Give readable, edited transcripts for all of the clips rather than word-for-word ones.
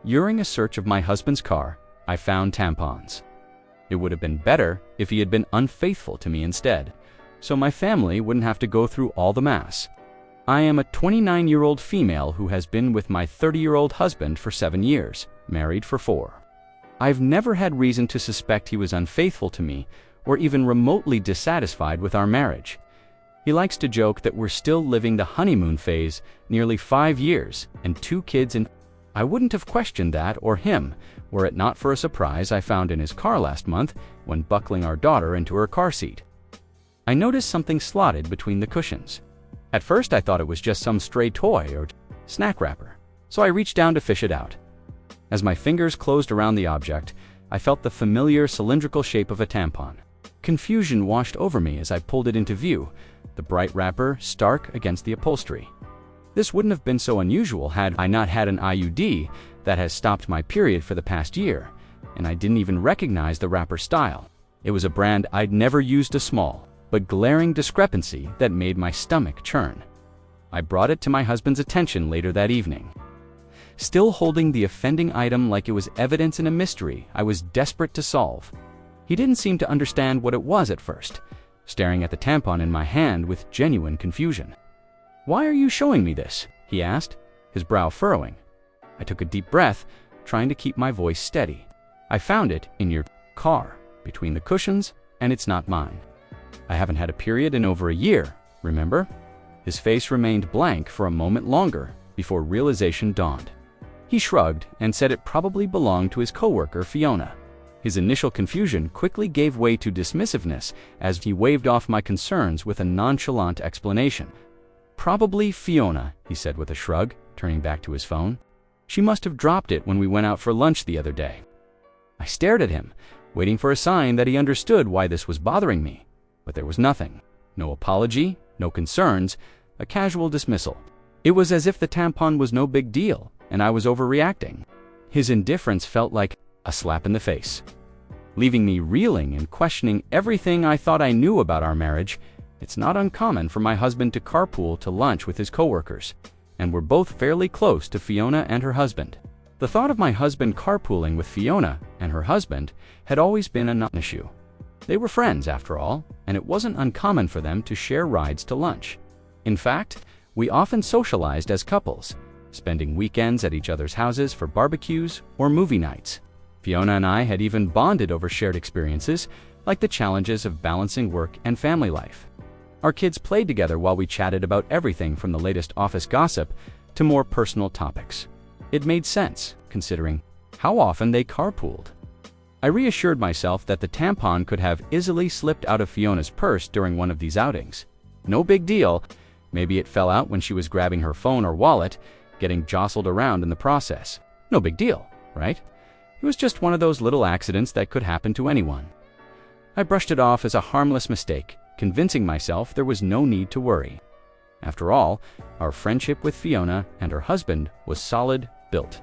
During a search of my husband's car, I found tampons. It would have been better if he had been unfaithful to me instead, so my family wouldn't have to go through all the mess. I am a 29-year-old female who has been with my 30-year-old husband for 7 years, married for 4. I've never had reason to suspect he was unfaithful to me or even remotely dissatisfied with our marriage. He likes to joke that we're still living the honeymoon phase, nearly 5 years and 2 kids, and I wouldn't have questioned that or him were it not for a surprise I found in his car last month when buckling our daughter into her car seat. I noticed something slotted between the cushions. At first I thought it was just some stray toy or snack wrapper, so I reached down to fish it out. As my fingers closed around the object, I felt the familiar cylindrical shape of a tampon. Confusion washed over me as I pulled it into view, the bright wrapper stark against the upholstery. This wouldn't have been so unusual had I not had an IUD that has stopped my period for the past year, and I didn't even recognize the wrapper style. It was a brand I'd never used, a small but glaring discrepancy that made my stomach churn. I brought it to my husband's attention later that evening. Still holding the offending item like it was evidence in a mystery I was desperate to solve. He didn't seem to understand what it was at first, staring at the tampon in my hand with genuine confusion. "Why are you showing me this?" he asked, his brow furrowing. I took a deep breath, trying to keep my voice steady. "I found it in your car, between the cushions, and it's not mine. I haven't had a period in over a year, remember?" His face remained blank for a moment longer before realization dawned. He shrugged and said it probably belonged to his coworker, Fiona. His initial confusion quickly gave way to dismissiveness as he waved off my concerns with a nonchalant explanation. "Probably Fiona," he said with a shrug, turning back to his phone. "She must have dropped it when we went out for lunch the other day." I stared at him, waiting for a sign that he understood why this was bothering me. But there was nothing. No apology, no concerns, a casual dismissal. It was as if the tampon was no big deal, and I was overreacting. His indifference felt like a slap in the face, leaving me reeling and questioning everything I thought I knew about our marriage. It's not uncommon for my husband to carpool to lunch with his coworkers, and we're both fairly close to Fiona and her husband. The thought of my husband carpooling with Fiona and her husband had always been a non-issue. They were friends, after all, and it wasn't uncommon for them to share rides to lunch. In fact, we often socialized as couples, spending weekends at each other's houses for barbecues or movie nights. Fiona and I had even bonded over shared experiences, like the challenges of balancing work and family life. Our kids played together while we chatted about everything from the latest office gossip to more personal topics. It made sense, considering how often they carpooled. I reassured myself that the tampon could have easily slipped out of Fiona's purse during one of these outings. No big deal. Maybe it fell out when she was grabbing her phone or wallet, getting jostled around in the process. No big deal, right? It was just one of those little accidents that could happen to anyone. I brushed it off as a harmless mistake, convincing myself there was no need to worry. After all, our friendship with Fiona and her husband was solid, built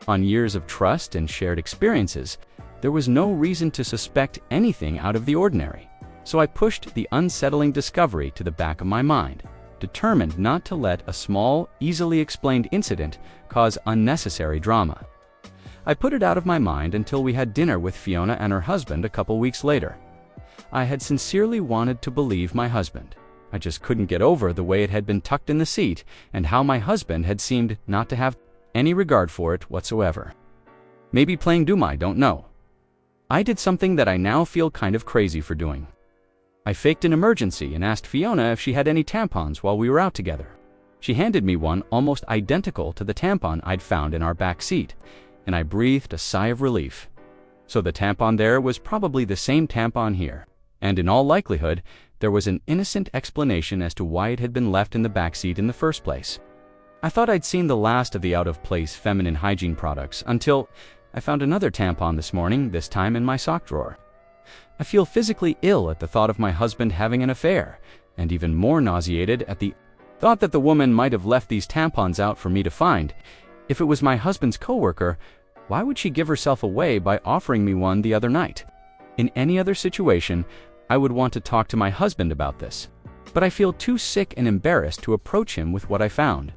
on years of trust and shared experiences. There was no reason to suspect anything out of the ordinary, so I pushed the unsettling discovery to the back of my mind, determined not to let a small, easily explained incident cause unnecessary drama. I put it out of my mind until we had dinner with Fiona and her husband a couple weeks later. I had sincerely wanted to believe my husband. I just couldn't get over the way it had been tucked in the seat and how my husband had seemed not to have any regard for it whatsoever. Maybe playing dumb, I don't know. I did something that I now feel kind of crazy for doing. I faked an emergency and asked Fiona if she had any tampons while we were out together. She handed me one almost identical to the tampon I'd found in our back seat, and I breathed a sigh of relief. So the tampon there was probably the same tampon here, and in all likelihood, there was an innocent explanation as to why it had been left in the back seat in the first place. I thought I'd seen the last of the out-of-place feminine hygiene products until I found another tampon this morning, this time in my sock drawer. I feel physically ill at the thought of my husband having an affair, and even more nauseated at the thought that the woman might have left these tampons out for me to find. If it was my husband's coworker, why would she give herself away by offering me one the other night? In any other situation, I would want to talk to my husband about this, but I feel too sick and embarrassed to approach him with what I found.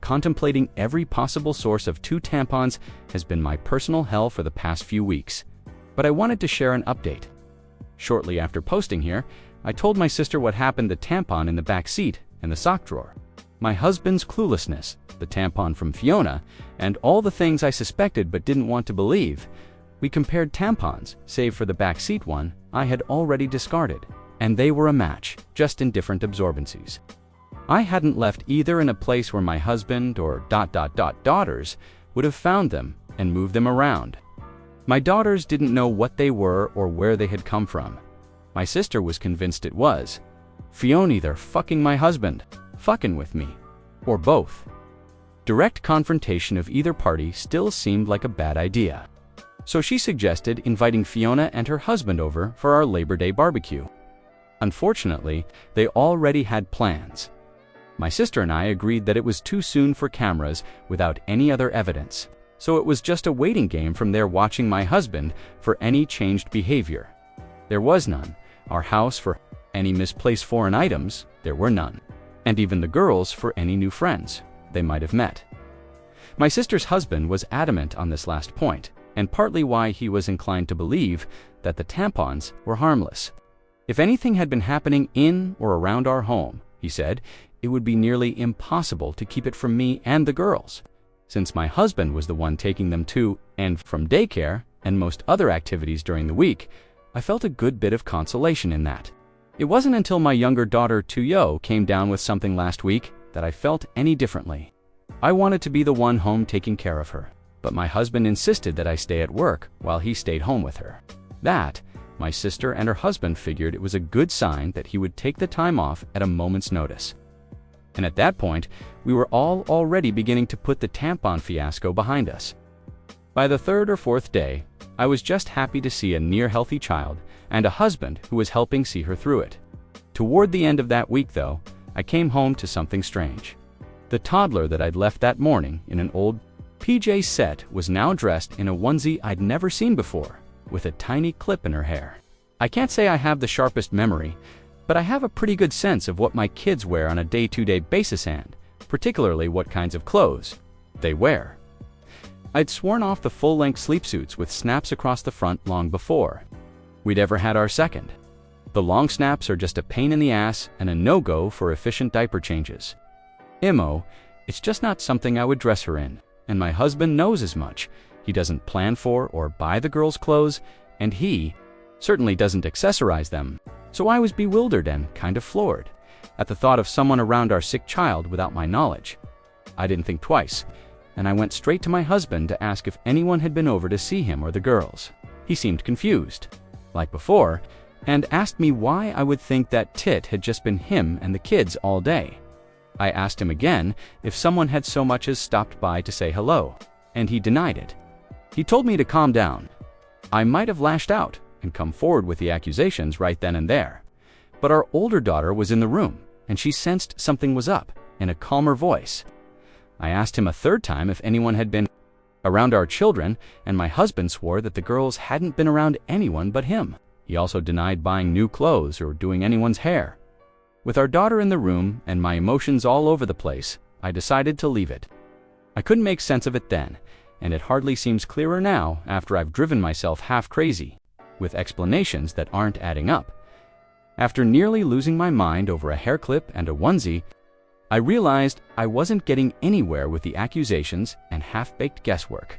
Contemplating every possible source of 2 tampons has been my personal hell for the past few weeks, but I wanted to share an update. Shortly after posting here, I told my sister what happened: the tampon in the back seat and the sock drawer, my husband's cluelessness, the tampon from Fiona, and all the things I suspected but didn't want to believe. We compared tampons, save for the back seat one I had already discarded, and they were a match, just in different absorbencies. I hadn't left either in a place where my husband or daughters would have found them and moved them around. My daughters didn't know what they were or where they had come from. My sister was convinced it was Fiona either fucking my husband, fucking with me, or both. Direct confrontation of either party still seemed like a bad idea. So she suggested inviting Fiona and her husband over for our Labor Day barbecue. Unfortunately, they already had plans. My sister and I agreed that it was too soon for cameras without any other evidence, so it was just a waiting game from there, watching my husband for any changed behavior. There was none. Our house for any misplaced foreign items, there were none. And even the girls for any new friends they might have met. My sister's husband was adamant on this last point, and partly why he was inclined to believe that the tampons were harmless. If anything had been happening in or around our home, he said, it would be nearly impossible to keep it from me and the girls. Since my husband was the one taking them to and from daycare and most other activities during the week, I felt a good bit of consolation in that. It wasn't until my younger daughter Tuyo came down with something last week that I felt any differently. I wanted to be the one home taking care of her, but my husband insisted that I stay at work while he stayed home with her. That, my sister and her husband figured it was a good sign that he would take the time off at a moment's notice. And at that point, we were all already beginning to put the tampon fiasco behind us. By the 3rd or 4th day, I was just happy to see a near-healthy child and a husband who was helping see her through it. Toward the end of that week, though, I came home to something strange. The toddler that I'd left that morning in an old PJ set was now dressed in a onesie I'd never seen before, with a tiny clip in her hair. I can't say I have the sharpest memory, but I have a pretty good sense of what my kids wear on a day-to-day basis and, particularly, what kinds of clothes they wear. I'd sworn off the full-length sleepsuits with snaps across the front long before we'd ever had our second. The long snaps are just a pain in the ass and a no-go for efficient diaper changes. It's just not something I would dress her in, and my husband knows as much. He doesn't plan for or buy the girls' clothes, and he certainly doesn't accessorize them. So I was bewildered and kind of floored at the thought of someone around our sick child without my knowledge. I didn't think twice, and I went straight to my husband to ask if anyone had been over to see him or the girls. He seemed confused, like before, and asked me why I would think that tit had just been him and the kids all day. I asked him again if someone had so much as stopped by to say hello, and he denied it. He told me to calm down. I might have lashed out and come forward with the accusations right then and there, but our older daughter was in the room, and she sensed something was up in a calmer voice. I asked him a 3rd time if anyone had been around our children, and my husband swore that the girls hadn't been around anyone but him. He also denied buying new clothes or doing anyone's hair. With our daughter in the room and my emotions all over the place, I decided to leave it. I couldn't make sense of it then, and it hardly seems clearer now after I've driven myself half crazy with explanations that aren't adding up. After nearly losing my mind over a hair clip and a onesie, I realized I wasn't getting anywhere with the accusations and half-baked guesswork.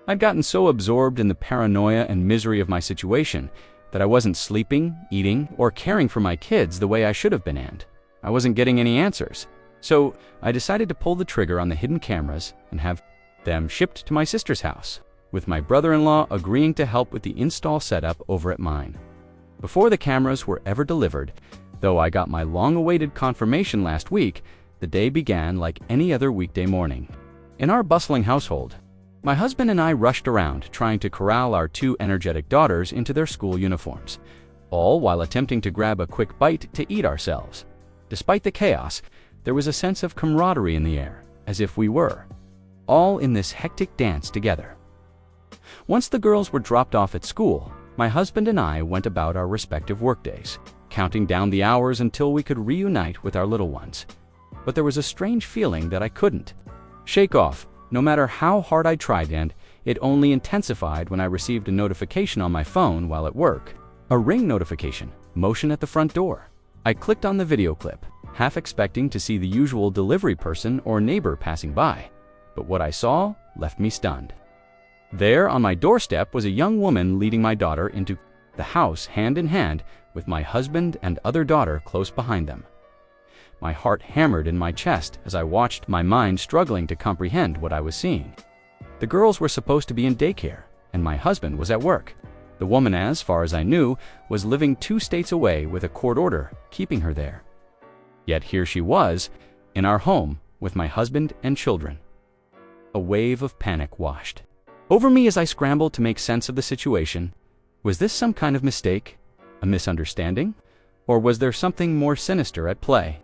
I'd gotten so absorbed in the paranoia and misery of my situation that I wasn't sleeping, eating, or caring for my kids the way I should have been, and I wasn't getting any answers. So I decided to pull the trigger on the hidden cameras and have them shipped to my sister's house, with my brother-in-law agreeing to help with the install setup over at mine. Before the cameras were ever delivered, though I got my long-awaited confirmation last week, the day began like any other weekday morning. In our bustling household, my husband and I rushed around trying to corral our 2 energetic daughters into their school uniforms, all while attempting to grab a quick bite to eat ourselves. Despite the chaos, there was a sense of camaraderie in the air, as if we were all in this hectic dance together. Once the girls were dropped off at school, my husband and I went about our respective workdays, counting down the hours until we could reunite with our little ones. But there was a strange feeling that I couldn't. shake off, no matter how hard I tried, and it only intensified when I received a notification on my phone while at work. A ring notification, motion at the front door. I clicked on the video clip, half expecting to see the usual delivery person or neighbor passing by, but what I saw left me stunned. There on my doorstep was a young woman leading my daughter into the house hand in hand with my husband and other daughter close behind them. My heart hammered in my chest as I watched, my mind struggling to comprehend what I was seeing. The girls were supposed to be in daycare, and my husband was at work. The woman, as far as I knew, was living 2 states away with a court order keeping her there. Yet here she was, in our home, with my husband and children. A wave of panic washed over me as I scrambled to make sense of the situation. Was this some kind of mistake? A misunderstanding? Or was there something more sinister at play?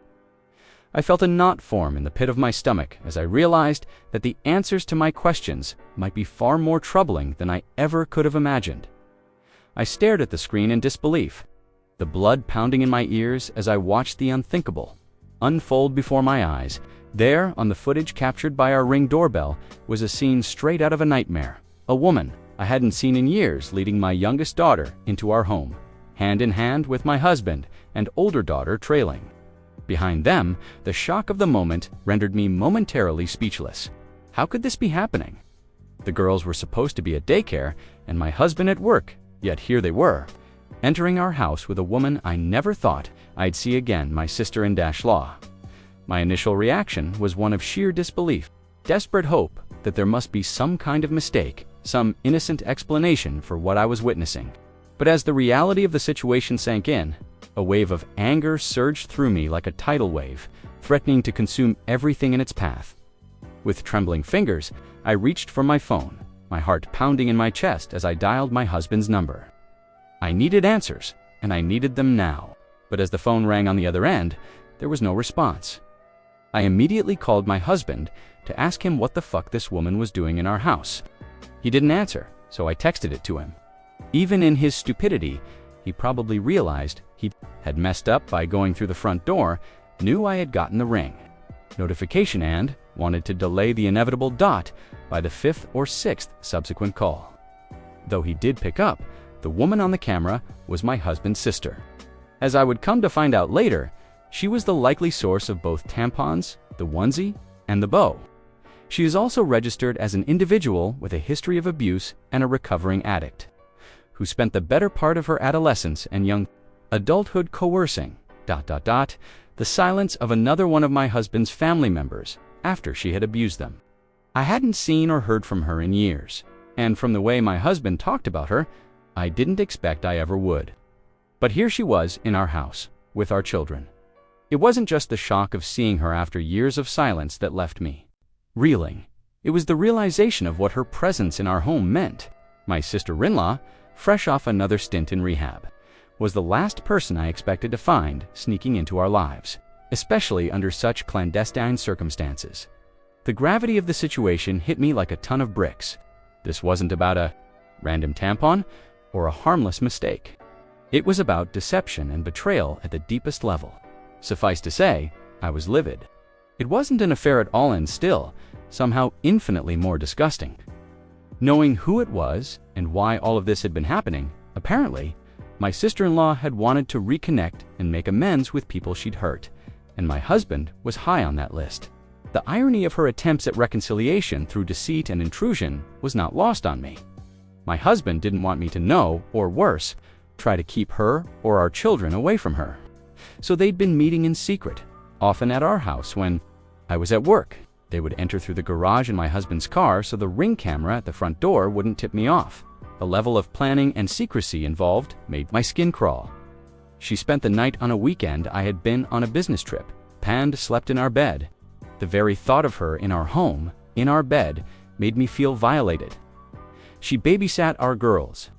I felt a knot form in the pit of my stomach as I realized that the answers to my questions might be far more troubling than I ever could have imagined. I stared at the screen in disbelief, the blood pounding in my ears as I watched the unthinkable unfold before my eyes. There, on the footage captured by our Ring doorbell, was a scene straight out of a nightmare. A woman I hadn't seen in years leading my youngest daughter into our home, hand in hand with my husband and older daughter trailing. Behind them, the shock of the moment rendered me momentarily speechless. How could this be happening? The girls were supposed to be at daycare and my husband at work, yet here they were, entering our house with a woman I never thought I'd see again, my sister-in-law. My initial reaction was one of sheer disbelief, desperate hope that there must be some kind of mistake, some innocent explanation for what I was witnessing. But as the reality of the situation sank in, a wave of anger surged through me like a tidal wave, threatening to consume everything in its path. With trembling fingers, I reached for my phone, my heart pounding in my chest as I dialed my husband's number. I needed answers, and I needed them now. But as the phone rang on the other end, there was no response. I immediately called my husband to ask him what the fuck this woman was doing in our house. He didn't answer, so I texted it to him. Even in his stupidity, he probably realized he had messed up by going through the front door, knew I had gotten the ring notification, and wanted to delay the inevitable dot by the 5th or 6th subsequent call. Though he did pick up, the woman on the camera was my husband's sister. As I would come to find out later, she was the likely source of both tampons, the onesie, and the bow. She is also registered as an individual with a history of abuse and a recovering addict, who spent the better part of her adolescence and young adulthood coercing ... the silence of another one of my husband's family members after she had abused them. I hadn't seen or heard from her in years, and from the way my husband talked about her, I didn't expect I ever would. But here she was in our house, with our children. It wasn't just the shock of seeing her after years of silence that left me reeling. It was the realization of what her presence in our home meant. My sister-in-law, fresh off another stint in rehab, was the last person I expected to find sneaking into our lives, especially under such clandestine circumstances. The gravity of the situation hit me like a ton of bricks. This wasn't about a random tampon or a harmless mistake. It was about deception and betrayal at the deepest level. Suffice to say, I was livid. It wasn't an affair at all, and still, somehow infinitely more disgusting. Knowing who it was and why all of this had been happening, apparently, my sister-in-law had wanted to reconnect and make amends with people she'd hurt, and my husband was high on that list. The irony of her attempts at reconciliation through deceit and intrusion was not lost on me. My husband didn't want me to know, or worse, try to keep her or our children away from her. So they'd been meeting in secret, often at our house when I was at work. They would enter through the garage in my husband's car so the Ring camera at the front door wouldn't tip me off. The level of planning and secrecy involved made my skin crawl. She spent the night on a weekend I had been on a business trip. Pand slept in our bed. The very thought of her in our home, in our bed, made me feel violated. She babysat our girls.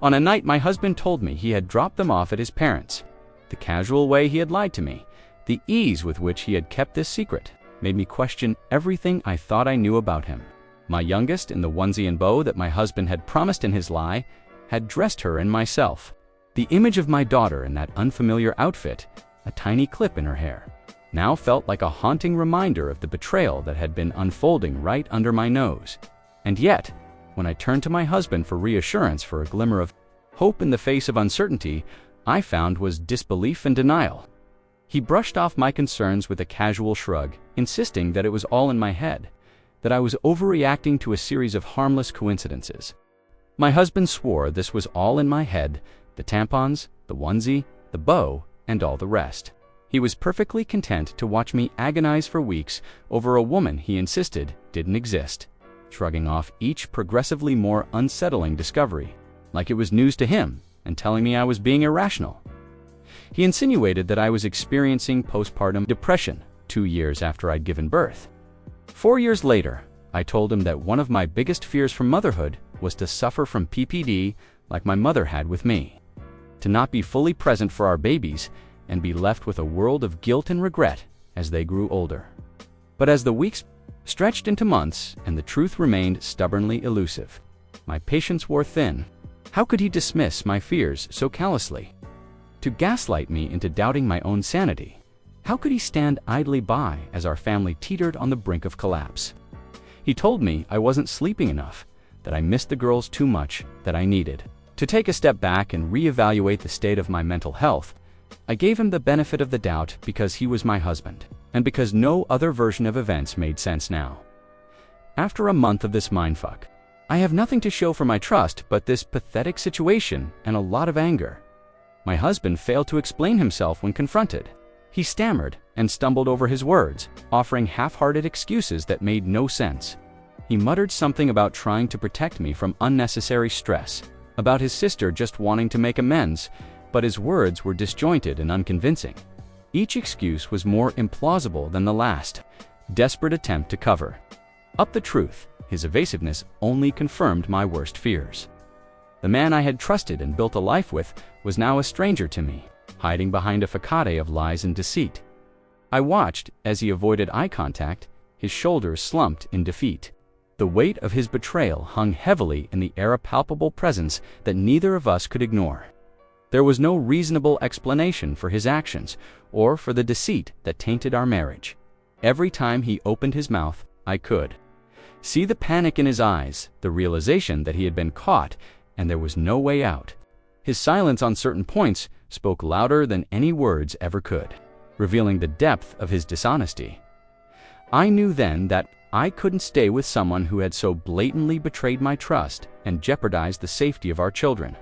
On a night my husband told me he had dropped them off at his parents'. The casual way he had lied to me, the ease with which he had kept this secret, made me question everything I thought I knew about him. My youngest, in the onesie and bow that my husband had promised in his lie, had dressed her and myself. The image of my daughter in that unfamiliar outfit, a tiny clip in her hair, now felt like a haunting reminder of the betrayal that had been unfolding right under my nose. And yet, when I turned to my husband for reassurance, for a glimmer of hope in the face of uncertainty, I found was disbelief and denial. He brushed off my concerns with a casual shrug, insisting that it was all in my head, that I was overreacting to a series of harmless coincidences. My husband swore this was all in my head: the tampons, the onesie, the bow, and all the rest. He was perfectly content to watch me agonize for weeks over a woman he insisted didn't exist, shrugging off each progressively more unsettling discovery, like it was news to him, and telling me I was being irrational. He insinuated that I was experiencing postpartum depression 2 years after I'd given birth. 4 years later, I told him that one of my biggest fears from motherhood was to suffer from PPD like my mother had with me, to not be fully present for our babies and be left with a world of guilt and regret as they grew older. But as the weeks stretched into months and the truth remained stubbornly elusive, my patience wore thin. How could he dismiss my fears so callously? To gaslight me into doubting my own sanity? How could he stand idly by as our family teetered on the brink of collapse? He told me I wasn't sleeping enough, that I missed the girls too much, that I needed to take a step back and reevaluate the state of my mental health. I gave him the benefit of the doubt because he was my husband, and because no other version of events made sense now. After a month of this mindfuck, I have nothing to show for my trust but this pathetic situation and a lot of anger. My husband failed to explain himself when confronted. He stammered and stumbled over his words, offering half-hearted excuses that made no sense. He muttered something about trying to protect me from unnecessary stress, about his sister just wanting to make amends, but his words were disjointed and unconvincing. Each excuse was more implausible than the last, desperate attempt to cover up the truth. His evasiveness only confirmed my worst fears. The man I had trusted and built a life with was now a stranger to me, hiding behind a facade of lies and deceit. I watched as he avoided eye contact, his shoulders slumped in defeat. The weight of his betrayal hung heavily in the air, a palpable presence that neither of us could ignore. There was no reasonable explanation for his actions or for the deceit that tainted our marriage. Every time he opened his mouth, I could see the panic in his eyes, the realization that he had been caught and there was no way out. His silence on certain points spoke louder than any words ever could, revealing the depth of his dishonesty. I knew then that I couldn't stay with someone who had so blatantly betrayed my trust and jeopardized the safety of our children.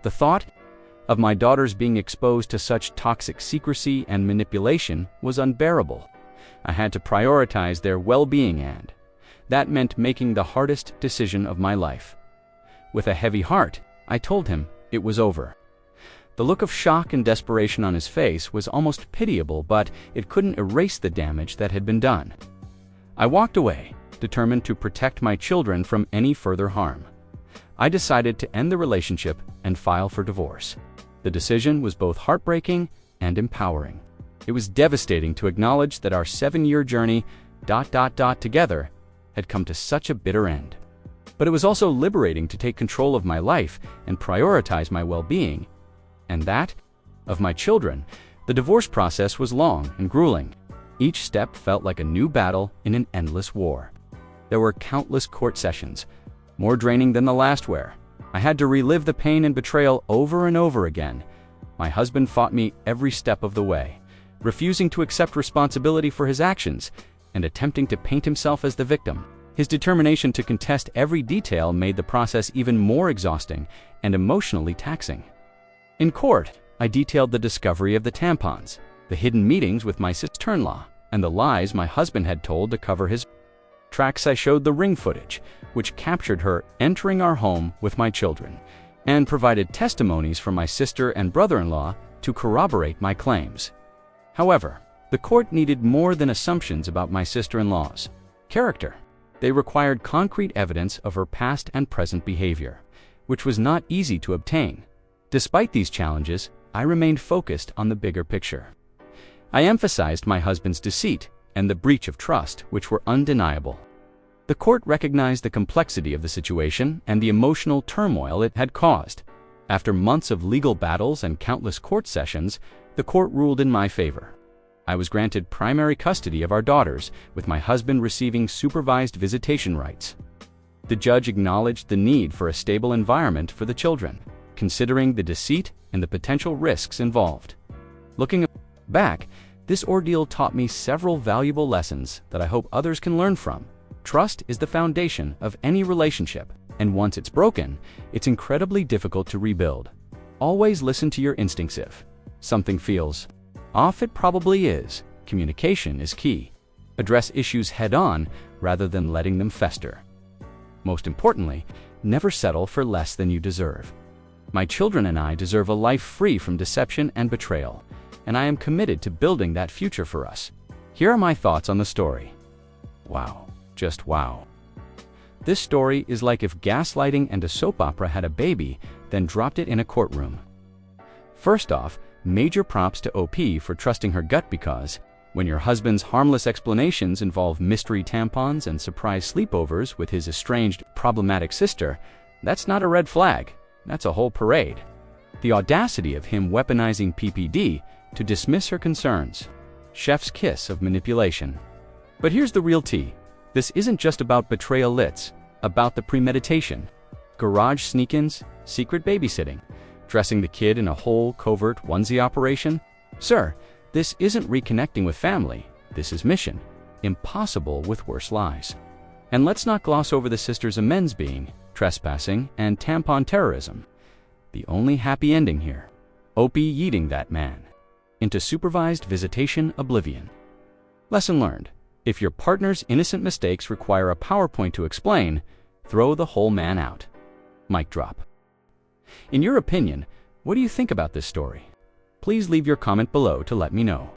The thought of my daughters being exposed to such toxic secrecy and manipulation was unbearable. I had to prioritize their well-being, and that meant making the hardest decision of my life. With a heavy heart, I told him it was over. The look of shock and desperation on his face was almost pitiable, but it couldn't erase the damage that had been done. I walked away, determined to protect my children from any further harm. I decided to end the relationship and file for divorce. The decision was both heartbreaking and empowering. It was devastating to acknowledge that our 7-year journey, together, had come to such a bitter end. But it was also liberating to take control of my life and prioritize my well-being, and that of my children. The divorce process was long and grueling. Each step felt like a new battle in an endless war. There were countless court sessions, more draining than the last where I had to relive the pain and betrayal over and over again. My husband fought me every step of the way, refusing to accept responsibility for his actions and attempting to paint himself as the victim. His determination to contest every detail made the process even more exhausting and emotionally taxing. In court, I detailed the discovery of the tampons, the hidden meetings with my sister-in-law, and the lies my husband had told to cover his tracks. I showed the ring footage, which captured her entering our home with my children, and provided testimonies from my sister and brother-in-law to corroborate my claims. However, the court needed more than assumptions about my sister-in-law's character. They required concrete evidence of her past and present behavior, which was not easy to obtain. Despite these challenges, I remained focused on the bigger picture. I emphasized my husband's deceit and the breach of trust, which were undeniable. The court recognized the complexity of the situation and the emotional turmoil it had caused. After months of legal battles and countless court sessions, the court ruled in my favor. I was granted primary custody of our daughters, with my husband receiving supervised visitation rights. The judge acknowledged the need for a stable environment for the children, considering the deceit and the potential risks involved. Looking back, this ordeal taught me several valuable lessons that I hope others can learn from. Trust is the foundation of any relationship, and once it's broken, it's incredibly difficult to rebuild. Always listen to your instincts. If something feels off, it probably is. Communication is key. Address issues head-on rather than letting them fester. Most importantly, never settle for less than you deserve. My children and I deserve a life free from deception and betrayal, and I am committed to building that future for us. Here are my thoughts on the story. Wow, just wow. This story is like if gaslighting and a soap opera had a baby, then dropped it in a courtroom. First off, major props to OP for trusting her gut, because when your husband's harmless explanations involve mystery tampons and surprise sleepovers with his estranged, problematic sister, that's not a red flag, that's a whole parade. The audacity of him weaponizing PPD to dismiss her concerns. Chef's kiss of manipulation. But here's the real tea. This isn't just about betrayal, it's about the premeditation. Garage sneak-ins, secret babysitting, dressing the kid in a whole covert onesie operation. Sir, this isn't reconnecting with family, this is mission. Impossible with worse lies. And let's not gloss over the sister's amends being trespassing and tampon terrorism. The only happy ending here. Opie yeeting that man into supervised visitation oblivion. Lesson learned. If your partner's innocent mistakes require a PowerPoint to explain, throw the whole man out. Mic drop. In your opinion, what do you think about this story? Please leave your comment below to let me know.